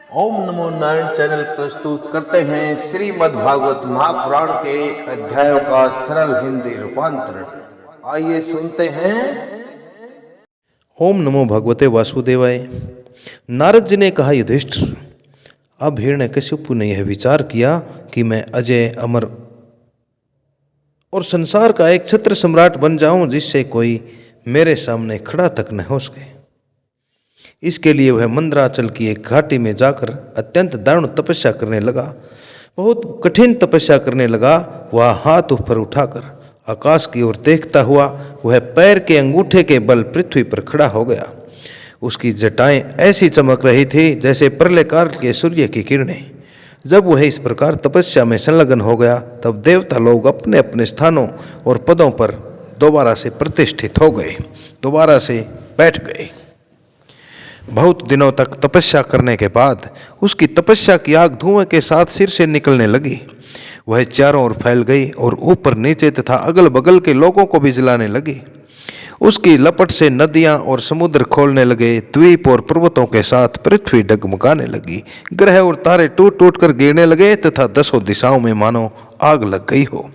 ओम नमो Narayan channel प्रस्तुत करते हैं श्रीमद् भागवत महापुराण के अध्यायों का सरल हिंदी रूपांतरण। आइए सुनते हैं। ओम नमो भगवते वासुदेवाय। नारद जी ने कहा, युधिष्ठिर, अब हिरण्यकशिपु ने यह विचार किया कि मैं अजय, अमर और संसार का एक छत्र सम्राट बन जाऊं जिससे कोई मेरे सामने खड़ा तक न हो सके। इसके लिए वह मंदराचल की एक घाटी में जाकर अत्यंत दारुण तपस्या करने लगा। बहुत कठिन तपस्या करने लगा। वह हाथ ऊपर उठाकर आकाश की ओर देखता हुआ वह पैर के अंगूठे के बल पृथ्वी पर खड़ा हो गया। उसकी जटाएं ऐसी चमक रही थी जैसे प्रलय काल के सूर्य की किरणें। जब वह इस प्रकार तपस्या में संलग्न हो गया तब देवता लोग अपने अपने स्थानों और पदों पर दोबारा से प्रतिष्ठित हो गए, दोबारा से बैठ गए। बहुत दिनों तक तपस्या करने के बाद उसकी तपस्या की आग धुएं के साथ सिर से निकलने लगी। वह चारों ओर फैल गई और ऊपर नीचे तथा अगल बगल के लोगों को भी जलाने लगी। उसकी लपट से नदियां और समुद्र खोलने लगे। द्वीप और पर्वतों के साथ पृथ्वी डगमगाने लगी। ग्रह और तारे टूट टूट कर गिरने लगे तथा दसों दिशाओं में मानो आग लग गई हो।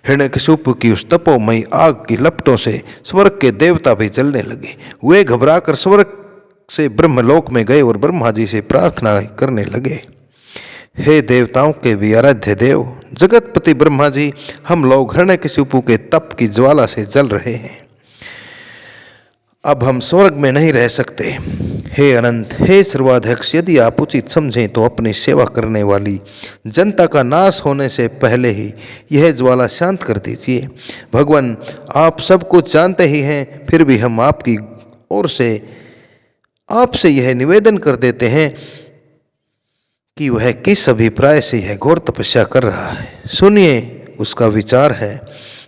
हिरण्यकशिपु की उस तपोमयी आग की लपटों से स्वर्ग के देवता भी जलने लगे। वे घबराकर स्वर्ग से ब्रह्मलोक में गए और ब्रह्मा जी से प्रार्थना करने लगे, हे देवताओं के भी आराध्य देव, जगतपति ब्रह्मा जी, हम लोग हिरण्यकशिपु के तप की ज्वाला से जल रहे हैं। अब हम स्वर्ग में नहीं रह सकते। हे अनंत, हे सर्वाध्यक्ष, यदि आप उचित समझें तो अपनी सेवा करने वाली जनता का नाश होने से पहले ही यह ज्वाला शांत कर दीजिए। भगवान, आप सब कुछ जानते ही हैं, फिर भी हम आपकी ओर से आपसे यह निवेदन कर देते हैं कि वह किस अभिप्राय से यह घोर तपस्या कर रहा है। सुनिए, उसका विचार है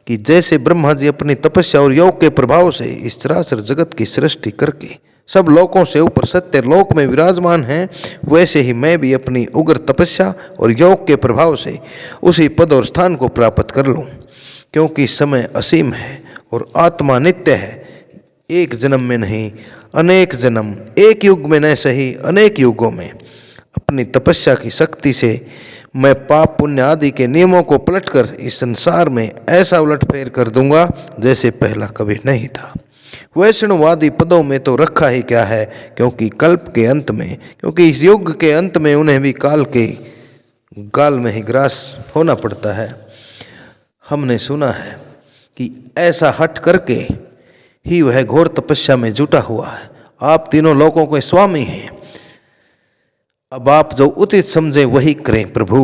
कि जैसे ब्रह्मा जी अपनी तपस्या और योग के प्रभाव से इस चराचर जगत की सृष्टि करके सब लोकों से ऊपर सत्य लोक में विराजमान हैं, वैसे ही मैं भी अपनी उग्र तपस्या और योग के प्रभाव से उसी पद और स्थान को प्राप्त कर लूँ। क्योंकि समय असीम है और आत्मा नित्य है। एक जन्म में नहीं, अनेक जन्म, एक युग में न सही अनेक युगों में अपनी तपस्या की शक्ति से मैं पाप पुण्य आदि के नियमों को पलटकर इस संसार में ऐसा उलटफेर कर दूंगा जैसे पहला कभी नहीं था। वैष्णववादी पदों में तो रखा ही क्या है, क्योंकि कल्प के अंत में, क्योंकि इस युग के अंत में उन्हें भी काल के गाल में ही ग्रास होना पड़ता है। हमने सुना है कि ऐसा हट करके ही वह घोर तपस्या में जुटा हुआ है। आप तीनों लोकों के स्वामी हैं। अब आप जो उचित समझे वही करें प्रभु।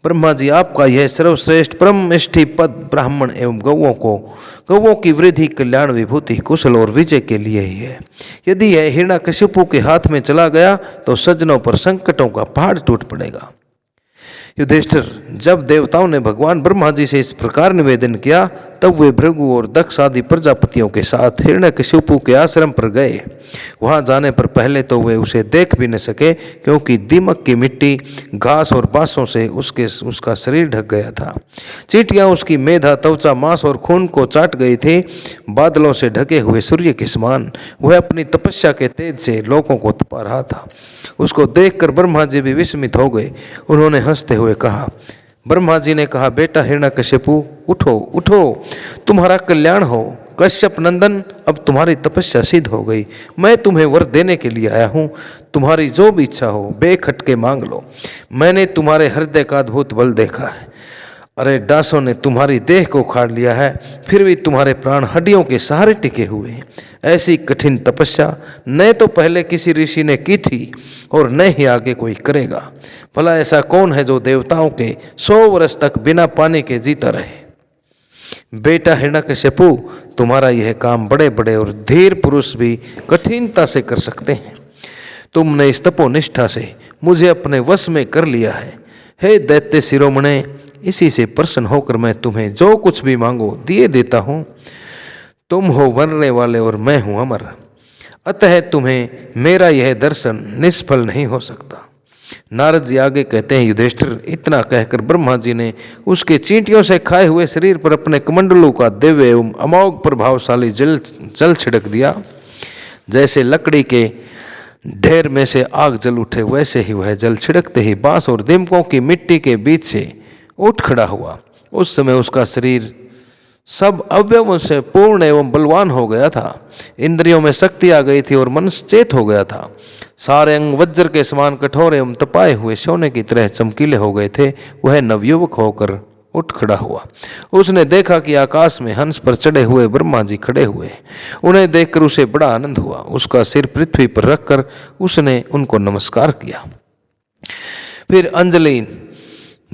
ब्रह्मा जी, आपका यह सर्वश्रेष्ठ परम निष्ठी पद ब्राह्मण एवं गौओं की वृद्धि, कल्याण, विभूति, कुशल और विजय के लिए ही है। यदि यह हिरण्यकशिपु के हाथ में चला गया तो सज्जनों पर संकटों का पहाड़ टूट पड़ेगा। युधिष्ठिर, जब देवताओं ने भगवान ब्रह्मा जी से इस प्रकार निवेदन किया तब वे भृगु और दक्ष आदि प्रजापतियों के साथ हिरण्यकशिपु के आश्रम पर गए। वहां जाने पर पहले तो वे उसे देख भी न सके, क्योंकि दीमक की मिट्टी, घास और बांसों से उसका शरीर ढक गया था। चींटियां उसकी मेधा, त्वचा, मांस और खून को चाट गई थी। बादलों से ढके हुए सूर्य के समान वह अपनी तपस्या के तेज से लोगों को तपा रहा था। उसको देखकर ब्रह्मा जी भी विस्मित हो गए। उन्होंने हंसते हुए कहा, ब्रह्मा जी ने कहा, बेटा हिरण्यकशिपु, उठो उठो, तुम्हारा कल्याण हो। कश्यप नंदन, अब तुम्हारी तपस्या सिद्ध हो गई। मैं तुम्हें वर देने के लिए आया हूँ। तुम्हारी जो भी इच्छा हो बेखटके मांग लो। मैंने तुम्हारे हृदय का अद्भुत बल देखा है। अरे डांसों ने तुम्हारी देह को उखाड़ लिया है, फिर भी तुम्हारे प्राण हड्डियों के सहारे टिके हुए हैं। ऐसी कठिन तपस्या न तो पहले किसी ऋषि ने की थी और न ही आगे कोई करेगा। भला ऐसा कौन है जो देवताओं के 100 वर्ष तक बिना पानी के जीता रहे। बेटा हिरण्यकशिपु, तुम्हारा यह काम बड़े बड़े और धीर पुरुष भी कठिनता से कर सकते हैं। तुमने इस तपोनिष्ठा से मुझे अपने वश में कर लिया है। हे दैत्य शिरोमणे, इसी से प्रसन्न होकर मैं तुम्हें जो कुछ भी मांगो दिए देता हूँ। तुम हो मरने वाले और मैं हूँ अमर, अतः तुम्हें मेरा यह दर्शन निष्फल नहीं हो सकता। नारद जी आगे कहते हैं, युधिष्ठिर, इतना कहकर ब्रह्मा जी ने उसके चींटियों से खाए हुए शरीर पर अपने कमंडलों का दिव्य एवं अमोघ प्रभावशाली जल छिड़क दिया। जैसे लकड़ी के ढेर में से आग जल उठे, वैसे ही वह जल छिड़कते ही बांस और दीमकों की मिट्टी के बीच से उठ खड़ा हुआ। उस समय उसका शरीर सब अवयवों से पूर्ण एवं बलवान हो गया था। इंद्रियों में शक्ति आ गई थी और मन चेत हो गया था। सारे अंग वज्र के समान कठोर एवं तपाए हुए सोने की तरह चमकीले हो गए थे। वह नवयुवक होकर उठ खड़ा हुआ। उसने देखा कि आकाश में हंस पर चढ़े हुए ब्रह्मा जी खड़े हुए। उन्हें देखकर उसे बड़ा आनंद हुआ। उसका सिर पृथ्वी पर रखकर उसने उनको नमस्कार किया। फिर अंजलि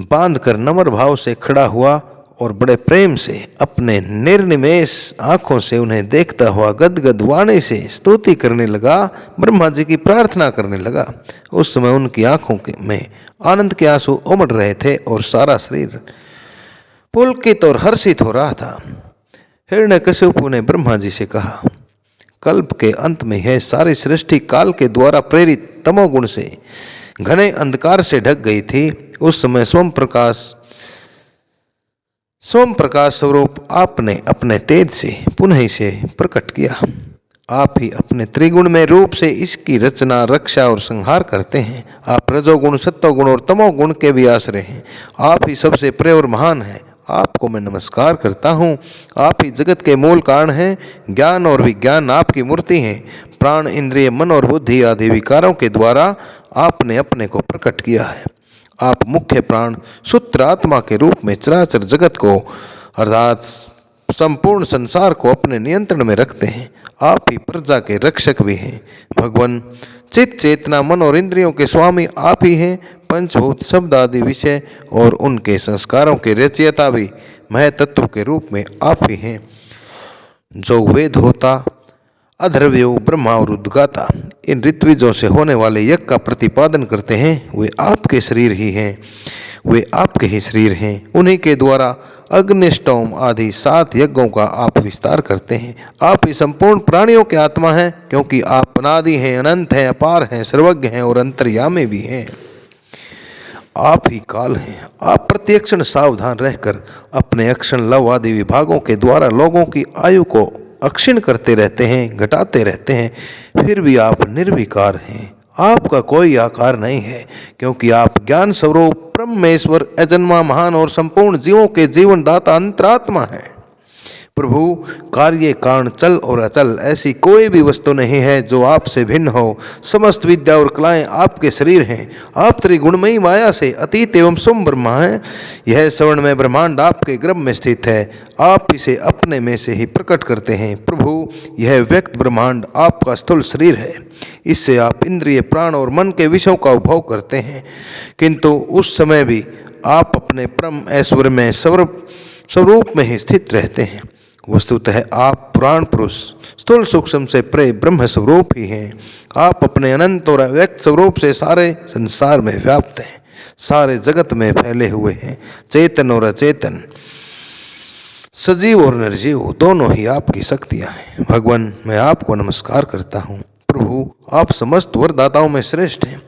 बांधकर नम्र भाव से खड़ा हुआ और बड़े प्रेम से अपने निर्निमेष आंखों से उन्हें देखता हुआ गदगद वाणी से स्तुति करने लगा, ब्रह्मा जी की प्रार्थना करने लगा। उस समय उनकी आंखों में आनंद के आंसू उमड़ रहे थे और सारा शरीर पुलकित और हर्षित हो रहा था। हिरण्यकशिपु ने ब्रह्मा जी से कहा, कल्प के अंत में यह सारी सृष्टि काल के द्वारा प्रेरित तमोगुण से घने अंधकार से ढक गई थी। उस समय स्वयं प्रकाश स्वरूप आपने अपने तेज से पुनः इसे प्रकट किया। आप ही अपने त्रिगुण में रूप से इसकी रचना, रक्षा और संहार करते हैं। आप रजोगुण, सत्वगुण और तमोगुण के भी आश्रय हैं। आप ही सबसे प्रिय और महान हैं। आपको मैं नमस्कार करता हूँ। आप ही जगत के मूल कारण हैं। ज्ञान और विज्ञान आपकी मूर्ति हैं। प्राण, इंद्रिय, मन और बुद्धि आदि विकारों के द्वारा आपने अपने को प्रकट किया है। आप मुख्य प्राण सूत्र आत्मा के रूप में चराचर जगत को अर्थात संपूर्ण संसार को अपने नियंत्रण में रखते हैं। आप ही प्रजा के रक्षक भी हैं। भगवान चित्त, चेतना, मन और इंद्रियों के स्वामी आप ही हैं। पंचभूत, शब्द आदि विषय और उनके संस्कारों के रचयिता भी महतत्व के रूप में आप ही हैं। जो वेद होता, अधर्वयो, ब्रह्मा और उद्गाता इन ऋत्विजों से होने वाले यज्ञ का प्रतिपादन करते हैं, वे आपके शरीर ही हैं। वे आपके ही शरीर हैं। उन्हीं के द्वारा अग्निष्टोम आदि 7 यज्ञों का आप विस्तार करते हैं। आप ही संपूर्ण प्राणियों के आत्मा हैं, क्योंकि आप अनादि हैं, अनंत हैं, अपार हैं, सर्वज्ञ हैं और अंतर्यामी भी हैं। आप ही काल हैं। आप प्रत्येक क्षण सावधान रहकर अपने अक्षण, लव आदि विभागों के द्वारा लोगों की आयु को अक्षीण करते रहते हैं, घटाते रहते हैं। फिर भी आप निर्विकार हैं। आपका कोई आकार नहीं है, क्योंकि आप ज्ञान स्वरूप ब्रह्मेश्वर, अजन्मा, महान और संपूर्ण जीवों के जीवन दाता अंतरात्मा हैं। प्रभु, कार्य, कारण, चल और अचल ऐसी कोई भी वस्तु नहीं है जो आपसे भिन्न हो। समस्त विद्या और कलाएं आपके शरीर हैं। आप त्रिगुणमयी माया से अतीत एवं सुम ब्रह्मा हैं। यह स्वर्ण में ब्रह्मांड आपके गर्भ में स्थित है। आप इसे अपने में से ही प्रकट करते हैं। प्रभु, यह व्यक्त ब्रह्मांड आपका स्थूल शरीर है। इससे आप इंद्रिय, प्राण और मन के विषयों का उपभोग करते हैं, किंतु उस समय भी आप अपने परम ऐश्वर्य में स्वरूप में ही स्थित रहते हैं। वस्तुतः आप पुराण पुरुष, स्थूल सूक्ष्म से प्रे ब्रह्म स्वरूप ही हैं। आप अपने अनंत और अव्यक्त स्वरूप से सारे संसार में व्याप्त हैं, सारे जगत में फैले हुए हैं। चेतन और अचेतन, सजीव और निर्जीव दोनों ही आपकी शक्तियाँ हैं। भगवान, मैं आपको नमस्कार करता हूँ। प्रभु, आप समस्त वरदाताओं में श्रेष्ठ हैं।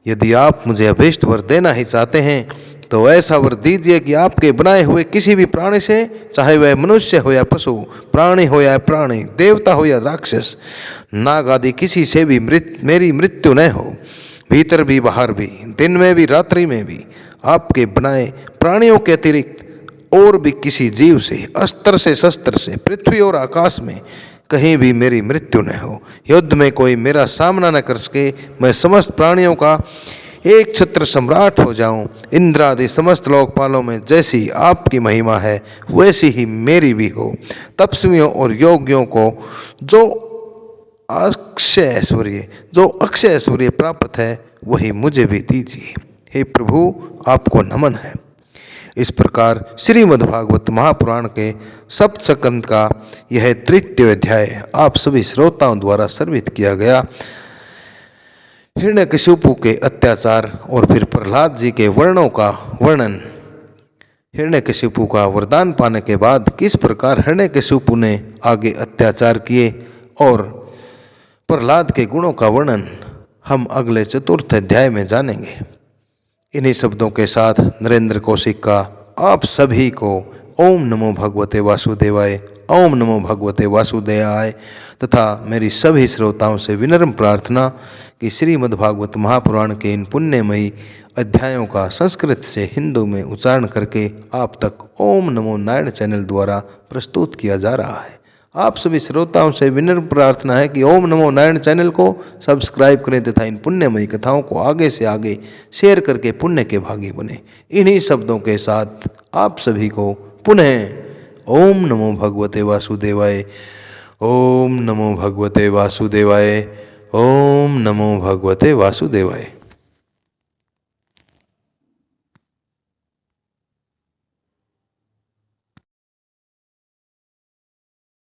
यदि आप मुझे अभीष्ट वर देना ही चाहते हैं तो ऐसा वर दीजिए कि आपके बनाए हुए किसी भी प्राणी से, चाहे वह मनुष्य हो या पशु, प्राणी हो या प्राणी, देवता हो या राक्षस, नाग आदि किसी से भी मेरी मृत्यु न हो। भीतर भी बाहर भी, दिन में भी रात्रि में भी, आपके बनाए प्राणियों के अतिरिक्त और भी किसी जीव से, अस्त्र से, शस्त्र से, पृथ्वी और आकाश में कहीं भी मेरी मृत्यु न हो। युद्ध में कोई मेरा सामना न कर सके। मैं समस्त प्राणियों का एक छत्र सम्राट हो जाऊं। इंद्र आदि समस्त लोकपालों में जैसी आपकी महिमा है, वैसी ही मेरी भी हो। तपस्वियों और योगियों को जो अक्षय ऐश्वर्य प्राप्त है, वही मुझे भी दीजिए। हे प्रभु, आपको नमन है। इस प्रकार श्रीमद्भागवत महापुराण के सप्तस्कंद का यह 3वां अध्याय आप सभी श्रोताओं द्वारा सर्वित किया गया। हिरण्यकशिपु के अत्याचार और फिर प्रहलाद जी के वर्णों का वर्णन। हिरण्यकशिपु का वरदान पाने के बाद किस प्रकार हिरण्यकशिपु ने आगे अत्याचार किए और प्रहलाद के गुणों का वर्णन हम अगले 4th अध्याय में जानेंगे। इन्हीं शब्दों के साथ नरेंद्र कौशिक का आप सभी को ओम नमो भगवते वासुदेवाय। ओम नमो भगवते वासुदेवाय। तथा मेरी सभी श्रोताओं से विनम्र प्रार्थना कि श्रीमद्भागवत महापुराण के इन पुण्यमयी अध्यायों का संस्कृत से हिंदू में उच्चारण करके आप तक ओम नमो नारायण चैनल द्वारा प्रस्तुत किया जा रहा है। आप सभी श्रोताओं से विनम्र प्रार्थना है कि ओम नमो नारायण चैनल को सब्सक्राइब करें तथा इन पुण्यमयी कथाओं को आगे से आगे शेयर करके पुण्य के भागी बने। इन्हीं शब्दों के साथ आप सभी को पुनः ओम नमो भगवते वासुदेवाय, ओम नमो भगवते वासुदेवाय, ओम नमो भगवते वासुदेवाय।